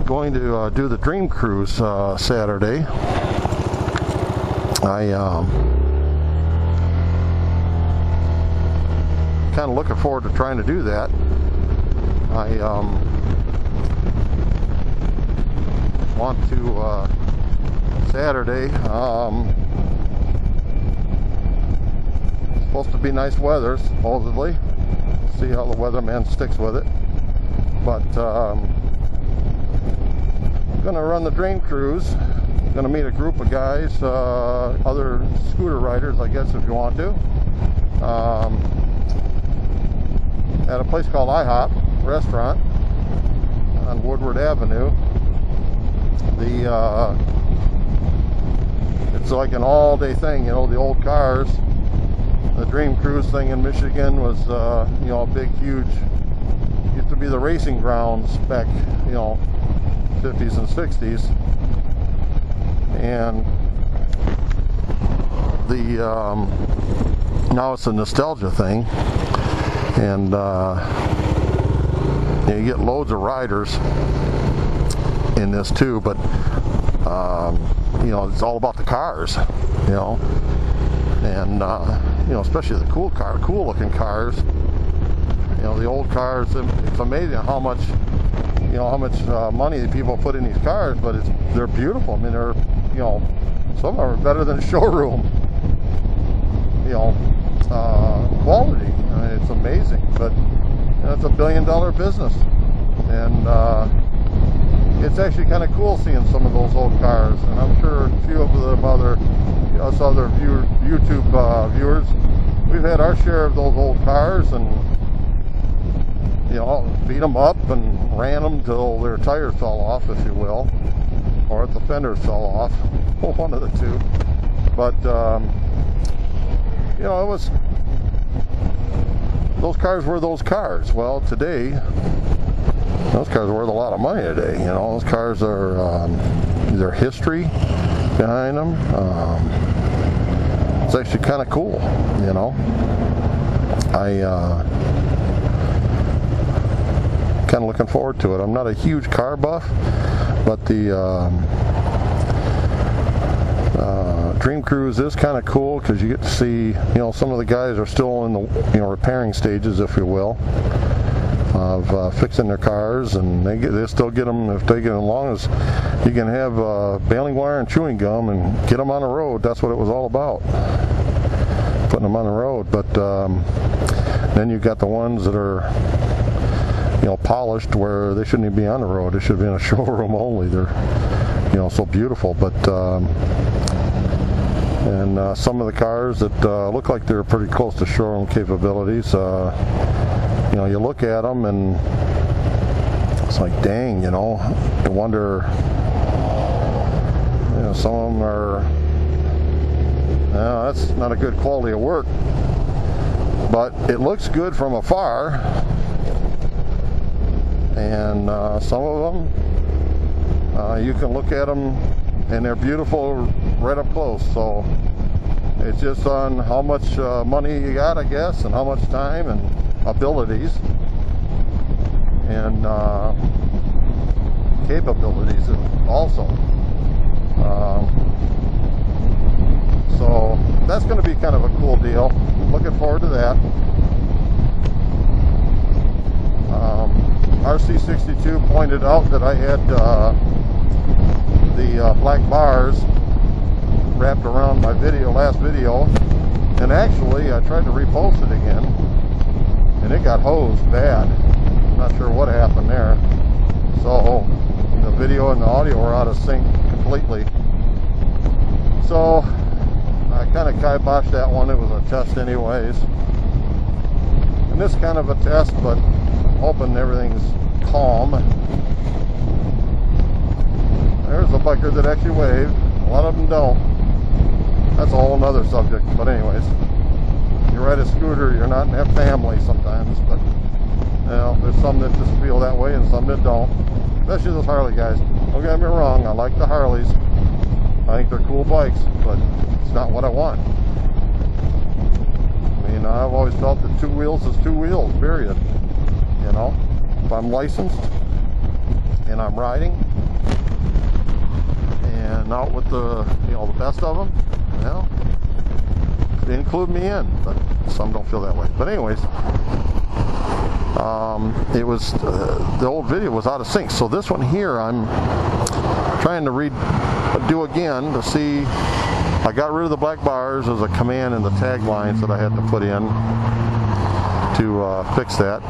going to do the Dream Cruise Saturday. I kind of looking forward to trying to do that. I want to Saturday. Supposed to be nice weather, supposedly. We'll see how the weatherman sticks with it. But I'm gonna run the Dream Cruise. I'm gonna meet a group of guys, other scooter riders, I guess, if you want to, at a place called IHOP restaurant on Woodward Avenue. It's like an all-day thing, you know, the old cars. The Dream Cruise thing in Michigan was, you know, a big, huge, used to be the racing grounds back, you know, 50s and 60s. And now it's a nostalgia thing. And you get loads of riders in this too, but you know, it's all about the cars, you know, and you know, especially the cool looking cars. You know, the old cars. It's amazing how much, you know, how much money people put in these cars, but they're beautiful. I mean, they're, you know, some of them are better than showroom, you know, quality. I mean, it's amazing. But you know, it's a $1 billion business, and it's actually kind of cool seeing some of those old cars. And I'm sure a few of them us other YouTube viewers, we've had our share of those old cars, and you know, beat them up and ran them till their tires fell off, if you will, or if the fenders fell off, one of the two. But you know, those cars were those cars. Well, today, those cars are worth a lot of money today. You know, those cars are, their history behind them. It's actually kind of cool, you know. Kind of looking forward to it. I'm not a huge car buff, but the Dream Cruise is kind of cool because you get to see, you know, some of the guys are still in the, you know, repairing stages, if you will, of fixing their cars, and they still get them, if they get them, as long as you can have baling wire and chewing gum and get them on the road. That's what it was all about, putting them on the road. But then you've got the ones that are, you know, polished, where they shouldn't even be on the road. They should be in a showroom only. They're, you know, so beautiful. But and some of the cars that look like they're pretty close to showroom capabilities, you know, you look at them and it's like, dang, you know, I wonder, you know, some of them are, that's not a good quality of work, but it looks good from afar. And some of them, you can look at them and they're beautiful right up close. So it's just on how much money you got, I guess, and how much time and abilities and capabilities also. So that's going to be kind of a cool deal. Looking forward to that. RC62 pointed out that I had the black bars wrapped around my last video, and actually I tried to repost it again and it got hosed bad. I'm not sure what happened there. So the video and the audio were out of sync completely. So I kind of kiboshed that one. It was a test anyways. And this kind of a test, but hoping everything's calm. There's a biker that actually waved. A lot of them don't. That's a whole nother subject. But anyways, you ride a scooter, you're not in that family sometimes. But you know, there's some that just feel that way and some that don't. Especially those Harley guys. Don't get me wrong, I like the Harleys. I think they're cool bikes, but it's not what I want. I mean, I've always felt that two wheels is two wheels, period. You know, if I'm licensed and I'm riding, and out with the, you know, the best of them. Well, they include me in, but some don't feel that way. But anyways, it was the old video was out of sync. So this one here, I'm trying to do again to see. I got rid of the black bars. There's a command in the tag lines that I had to put in to fix that.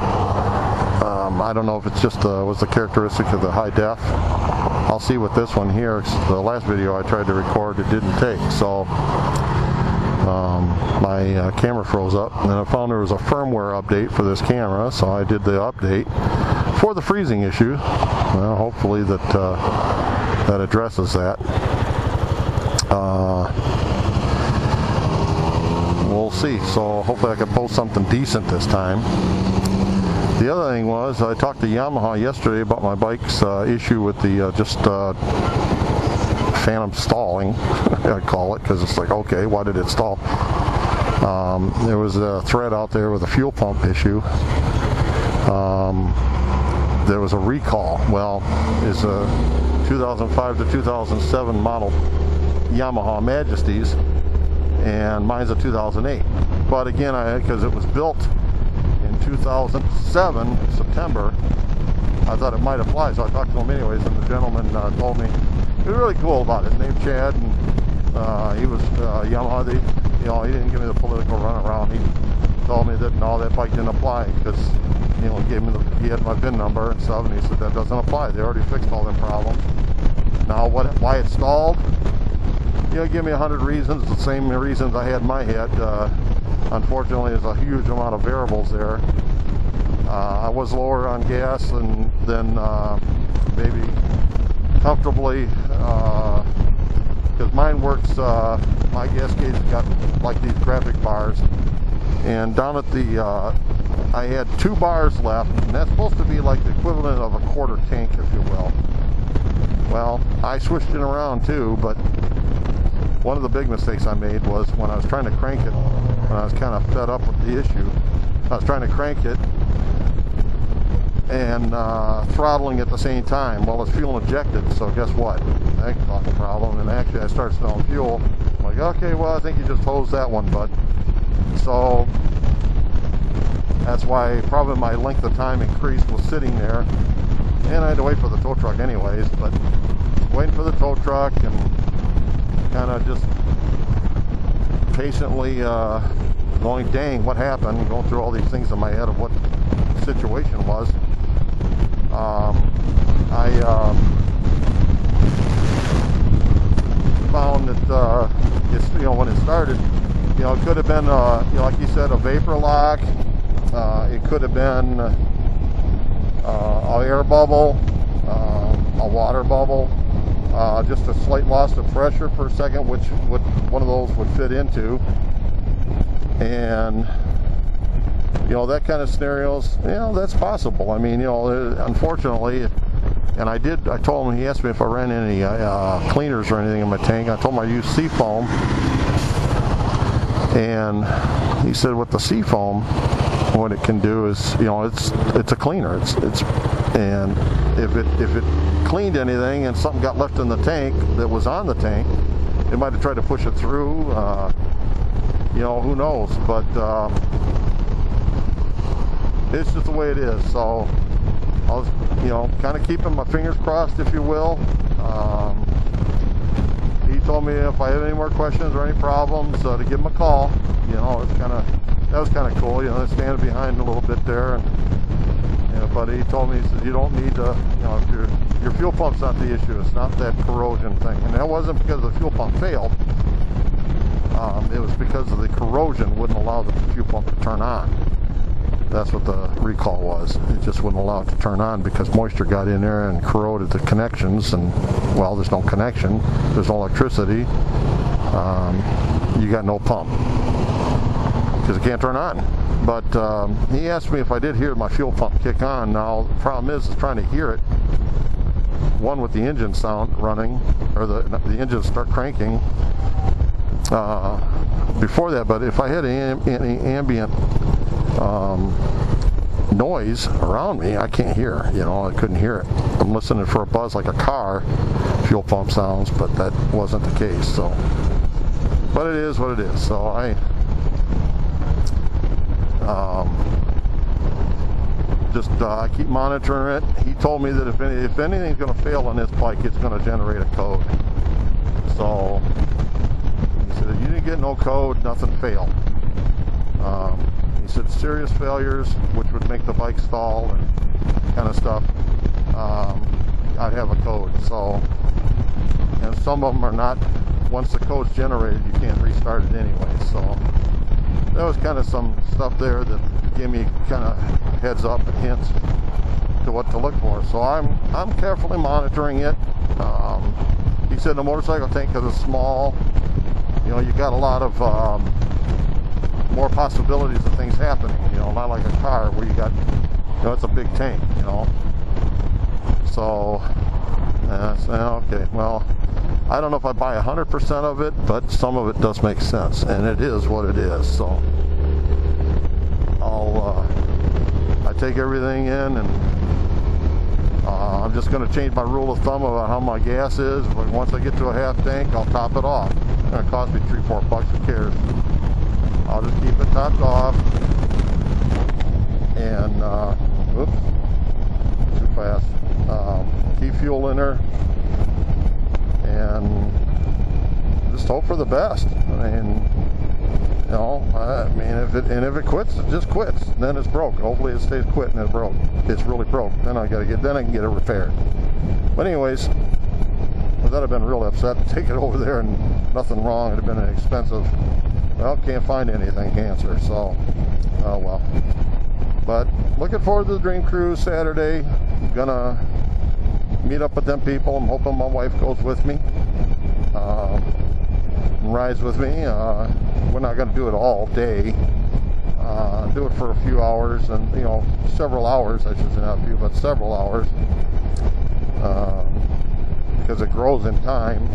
I don't know if it's just was the characteristic of the high def. I'll see with this one here. The last video I tried to record, it didn't take, so my camera froze up, and then I found there was a firmware update for this camera, so I did the update for the freezing issue. Well, hopefully that that addresses that. We'll see. So hopefully I can post something decent this time. The other thing was, I talked to Yamaha yesterday about my bike's issue with the phantom stalling, I call it, because it's like, okay, why did it stall? There was a thread out there with a fuel pump issue. There was a recall. Well, it's a 2005 to 2007 model Yamaha Majesties, and mine's a 2008. But again, because it was built in 2007 September, I thought it might apply, so I talked to him anyways, and the gentleman told me he was really cool about it. His name's Chad, and he was Yamaha. You know, he didn't give me the political runaround. He told me that no, that bike didn't apply because, you know, he had my VIN number and stuff, and he said that doesn't apply. They already fixed all them problems. Now, why it stalled? You know, give me 100 reasons, the same reasons I had in my head. Unfortunately, there's a huge amount of variables there. I was lower on gas than maybe comfortably, because mine works, my gas gauge got like these graphic bars, and down at the, I had 2 bars left, and that's supposed to be like the equivalent of a quarter tank, if you will. Well, I switched it around too, but one of the big mistakes I made was when I was trying to crank it, when I was kind of fed up with the issue, I was trying to crank it and throttling at the same time. Well, it's fuel injected, so guess what? That caused a problem, and actually I started smelling fuel. I'm like, okay, well, I think you just hosed that one, bud. So that's why probably my length of time increased, was sitting there, and I had to wait for the tow truck anyways, but waiting for the tow truck and kind of just patiently going, dang, what happened, and going through all these things in my head of what the situation was. I found that it's, you know, when it started, you know, it could have been you know, like you said, a vapor lock. It could have been an air bubble, a water bubble, just a slight loss of pressure per second, which one of those would fit into. And you know, that kind of scenarios, you know, that's possible. I mean, you know, unfortunately, and I told him, he asked me if I ran any cleaners or anything in my tank. I told him I used Seafoam, and he said with the Seafoam, what it can do is, you know, it's a cleaner. And if it cleaned anything and something got left in the tank that was on the tank, it might have tried to push it through. You know, who knows? But it's just the way it is. So I was, you know, kind of keeping my fingers crossed, if you will. He told me if I had any more questions or any problems, to give him a call. You know, that was kind of cool. You know, standing behind a little bit there, and you know, but he told me, he said, you don't need to, you know, if your fuel pump's not the issue. It's not that corrosion thing, and that wasn't because the fuel pump failed. It was because of the corrosion wouldn't allow the fuel pump to turn on. That's what the recall was. It just wouldn't allow it to turn on because moisture got in there and corroded the connections, and well, there's no connection, there's no electricity, you got no pump because it can't turn on. But he asked me if I did hear my fuel pump kick on. Now the problem is trying to hear it, one, with the engine sound running, or the engine start cranking before that. But if I had any ambient noise around me, I can't hear. You know, I couldn't hear it. I'm listening for a buzz like a car fuel pump sounds, but that wasn't the case. So, but it is what it is. So I I keep monitoring it. He told me that if anything's going to fail on this bike, it's going to generate a code. So he said, if you didn't get no code, nothing failed. He said serious failures, which would make the bike stall and kind of stuff, I'd have a code. So, and some of them are not, once the code's generated, you can't restart it anyway. So there was kind of some stuff there that gave me kind of heads up and hints to what to look for. So I'm carefully monitoring it. He said the motorcycle tank, because it's small, you know, you got a lot of more possibilities of things happening. You know, not like a car where you got, you know, it's a big tank. You know, so okay, well, I don't know if I buy 100% of it, but some of it does make sense, and it is what it is. So I take everything in, and I'm just going to change my rule of thumb about how my gas is. But once I get to a half tank, I'll top it off. It's going to cost me $3-4, who cares? I'll just keep it topped off, and oops, too fast. Keep fuel in her, and just hope for the best. I mean, you know, if it quits, it just quits. Then it's broke. Hopefully, it stays quit and it's broke. It's really broke. Then I can get it repaired. But anyways, well, that'd have been real upset to take it over there and nothing wrong. It'd have been an expensive. Well, can't find anything answer. So, oh well. But looking forward to the Dream Cruise Saturday. I'm gonna meet up with them people. I'm hoping my wife goes with me, rides with me. We're not going to do it all day. Do it for a few hours, and you know, several hours. I should say not a few, but several hours, because it grows in time.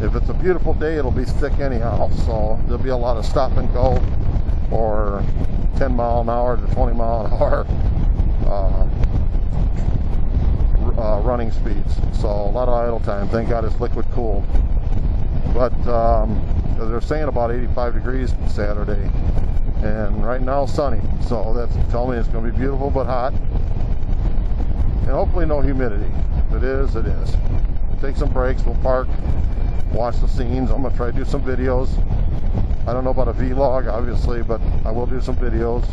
If it's a beautiful day, it'll be thick anyhow. So there'll be a lot of stop and go, or 10 mile an hour to 20 mile an hour running speeds. So a lot of idle time. Thank God it's liquid cooled. But they're saying about 85 degrees Saturday, and right now sunny. So that's telling me it's going to be beautiful but hot, and hopefully no humidity. If it is, it is. Take some breaks. We'll park, watch the scenes. I'm going to try to do some videos. I don't know about a vlog, obviously, but I will do some videos.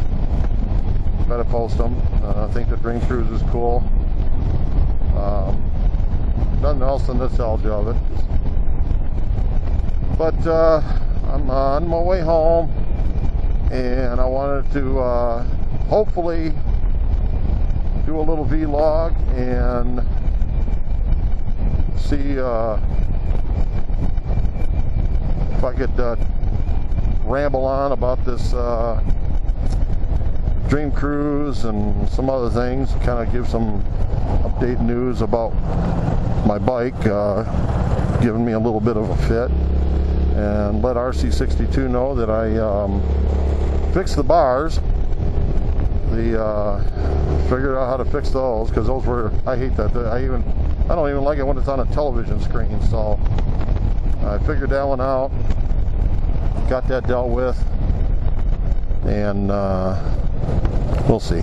Better post them. I think the Dream Cruise is cool. Nothing else than to tell you of it. But I'm on my way home, and I wanted to hopefully do a little vlog and see if I could ramble on about this Dream Cruise and some other things, kind of give some update news about my bike, giving me a little bit of a fit, and let RC62 know that I fixed the bars. Figured out how to fix those, because those were, I hate that. I don't even like it when it's on a television screen. So I figured that one out, got that dealt with, and we'll see.